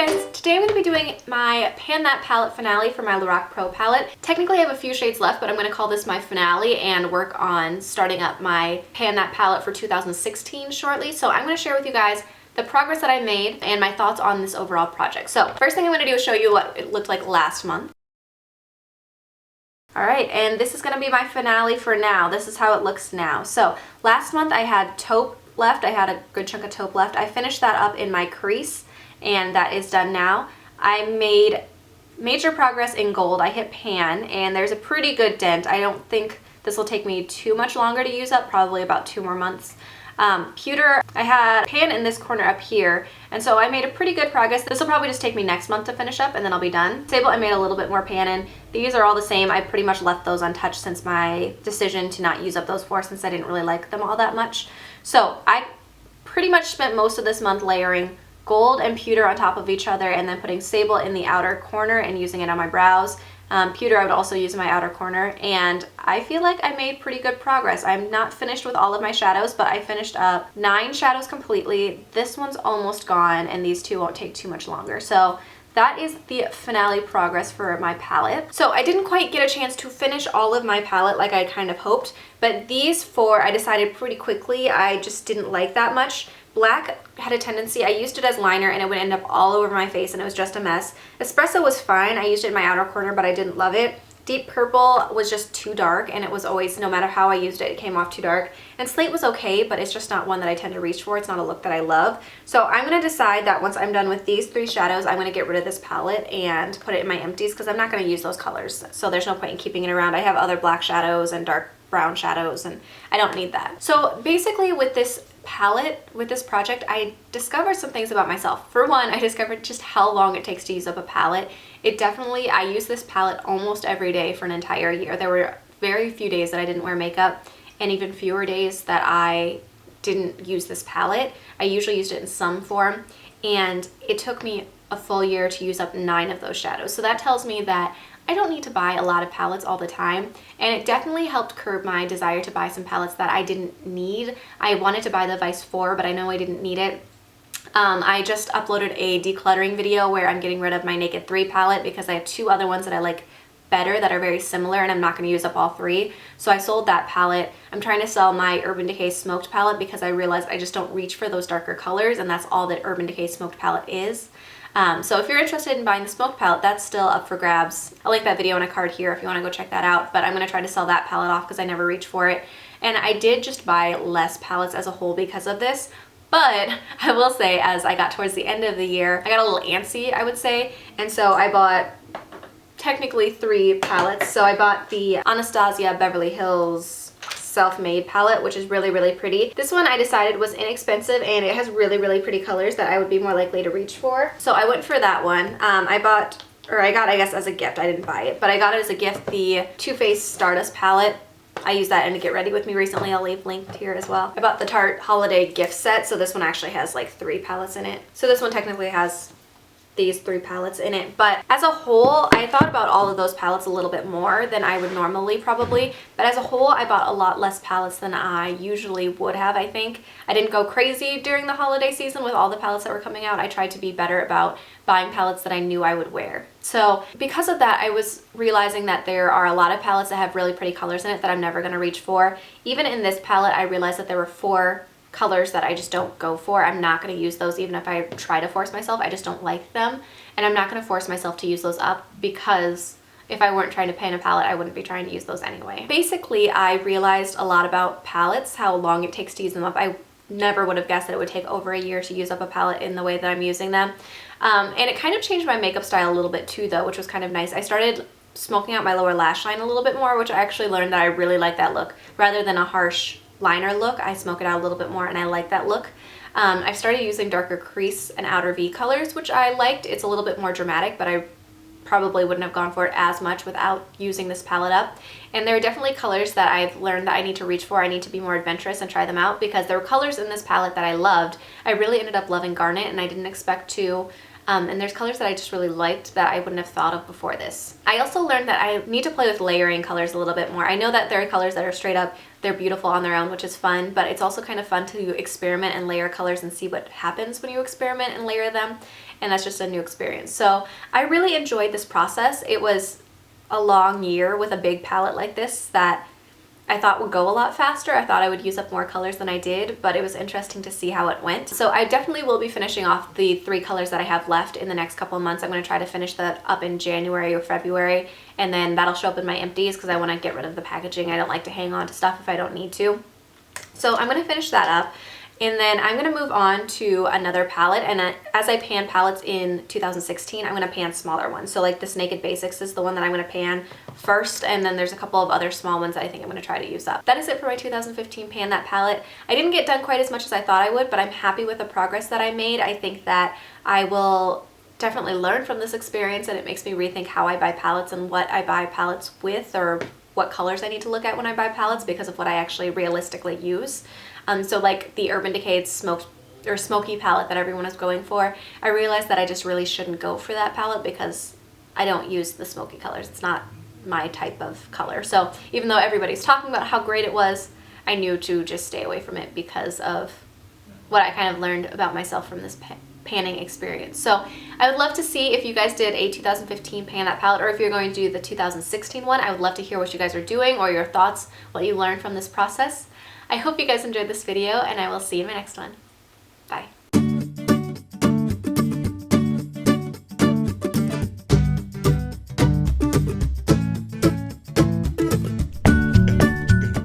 guys, today I'm going to be doing my Pan That Palette finale for my Lorac Pro palette. Technically I have a few shades left, but I'm going to call this my finale and work on starting up my Pan That palette for 2016 shortly. So I'm going to share with you guys the progress that I made and my thoughts on this overall project. So first thing I'm going to do is show you what it looked like last month. Alright, and this is going to be my finale for now. This is how it looks now. So last month I had taupe left. I had a good chunk of taupe left. I finished that up in my crease, and that is done now. I made major progress in gold. I hit pan, and there's a pretty good dent. I don't think this will take me too much longer to use up, probably about 2 more months. Pewter, I had pan in this corner up here, and so I made a pretty good progress. This will probably just take me next month to finish up, and then I'll be done. Sable, I made a little bit more pan in. These are all the same. I pretty much left those untouched since my decision to not use up those 4, since I didn't really like them all that much. So I pretty much spent most of this month layering gold and pewter on top of each other, and then putting sable in the outer corner and using it on my brows. Pewter I would also use in my outer corner, and I feel like I made pretty good progress. I'm not finished with all of my shadows, but I finished up 9 shadows completely. This one's almost gone, and these 2 won't take too much longer. So that is the finale progress for my palette. So I didn't quite get a chance to finish all of my palette like I kind of hoped, but these 4 I decided pretty quickly I just didn't like that much. Black had a tendency, I used it as liner and it would end up all over my face and it was just a mess. Espresso was fine, I used it in my outer corner, but I didn't love it. Deep purple was just too dark, and it was always, no matter how I used it, it came off too dark. And slate was okay, but it's just not one that I tend to reach for. It's not a look that I love. So I'm going to decide that once I'm done with these 3 shadows, I'm going to get rid of this palette and put it in my empties, because I'm not going to use those colors. So there's no point in keeping it around. I have other black shadows and dark brown shadows, and I don't need that. So basically with this palette, with this project, I discovered some things about myself. For one, I discovered just how long it takes to use up a palette. It definitely, I use this palette almost every day for an entire year. There were very few days that I didn't wear makeup, and even fewer days that I didn't use this palette. I usually used it in some form, and it took me a full year to use up 9 of those shadows. So that tells me that I don't need to buy a lot of palettes all the time, and it definitely helped curb my desire to buy some palettes that I didn't need. I wanted to buy the Vice 4, but I know I didn't need it. I just uploaded a decluttering video where I'm getting rid of my Naked 3 palette because I have 2 other ones that I like better that are very similar, and I'm not going to use up all 3. So I sold that palette. I'm trying to sell my Urban Decay Smoked palette because I realized I just don't reach for those darker colors, and that's all that Urban Decay Smoked palette is. So if you're interested in buying the Smoked palette, that's still up for grabs. I'll link that video in a card here if you want to go check that out, but I'm going to try to sell that palette off because I never reach for it. And I did just buy less palettes as a whole because of this, but I will say as I got towards the end of the year, I got a little antsy, I would say, and so I bought technically 3 palettes. So I bought the Anastasia Beverly Hills Self-Made palette, which is really, really pretty. This one I decided was inexpensive, and it has really, really pretty colors that I would be more likely to reach for. So I went for that one. I got, I guess, as a gift. I didn't buy it, but I got it as a gift, the Too Faced Stardust palette. I used that in To Get Ready With Me recently. I'll leave linked here as well. I bought the Tarte Holiday gift set, so this one actually has like 3 palettes in it. So this one technically has these 3 palettes in it, but as a whole I thought about all of those palettes a little bit more than I would normally probably, but as a whole I bought a lot less palettes than I usually would have. I think I didn't go crazy during the holiday season with all the palettes that were coming out. I tried to be better about buying palettes that I knew I would wear. So because of that, I was realizing that there are a lot of palettes that have really pretty colors in it that I'm never going to reach for. Even in this palette, I realized that there were 4 colors that I just don't go for. I'm not going to use those even if I try to force myself. I just don't like them, and I'm not going to force myself to use those up because if I weren't trying to pan a palette, I wouldn't be trying to use those anyway. Basically, I realized a lot about palettes, how long it takes to use them up. I never would have guessed that it would take over a year to use up a palette in the way that I'm using them. And it kind of changed my makeup style a little bit too, though, which was kind of nice. I started smoking out my lower lash line a little bit more, which I actually learned that I really like that look. Rather than a harsh liner look, I smoke it out a little bit more, and I like that look. I've started using darker crease and outer V colors, which I liked. It's a little bit more dramatic, but I probably wouldn't have gone for it as much without using this palette up. And there are definitely colors that I've learned that I need to reach for. I need to be more adventurous and try them out, because there were colors in this palette that I loved. I really ended up loving garnet, and I didn't expect to. And there's colors that I just really liked that I wouldn't have thought of before this. I also learned that I need to play with layering colors a little bit more. I know that there are colors that are straight up, they're beautiful on their own, which is fun, but it's also kind of fun to experiment and layer colors and see what happens when you experiment and layer them, and that's just a new experience. So I really enjoyed this process. It was a long year with a big palette like this that I thought would go a lot faster. I thought I would use up more colors than I did, but it was interesting to see how it went. So I definitely will be finishing off the 3 colors that I have left in the next couple of months. I'm going to try to finish that up in January or February, and then that'll show up in my empties because I want to get rid of the packaging. I don't like to hang on to stuff if I don't need to. So I'm going to finish that up. And then I'm going to move on to another palette, and as I pan palettes in 2016, I'm going to pan smaller ones. So like this Naked Basics is the one that I'm going to pan first, and then there's a couple of other small ones that I think I'm going to try to use up. That is it for my 2015 Pan That palette. I didn't get done quite as much as I thought I would, but I'm happy with the progress that I made. I think that I will definitely learn from this experience, and it makes me rethink how I buy palettes and what I buy palettes with, or what colors I need to look at when I buy palettes because of what I actually realistically use. So like the Urban Decay smoky palette that everyone is going for, I realized that I just really shouldn't go for that palette because I don't use the smoky colors. It's not my type of color. So even though everybody's talking about how great it was, I knew to just stay away from it because of what I kind of learned about myself from this panning experience. So I would love to see if you guys did a 2015 Pan That palette, or if you're going to do the 2016 one. I would love to hear what you guys are doing or your thoughts, what you learned from this process. I hope you guys enjoyed this video, and I will see you in my next one. Bye.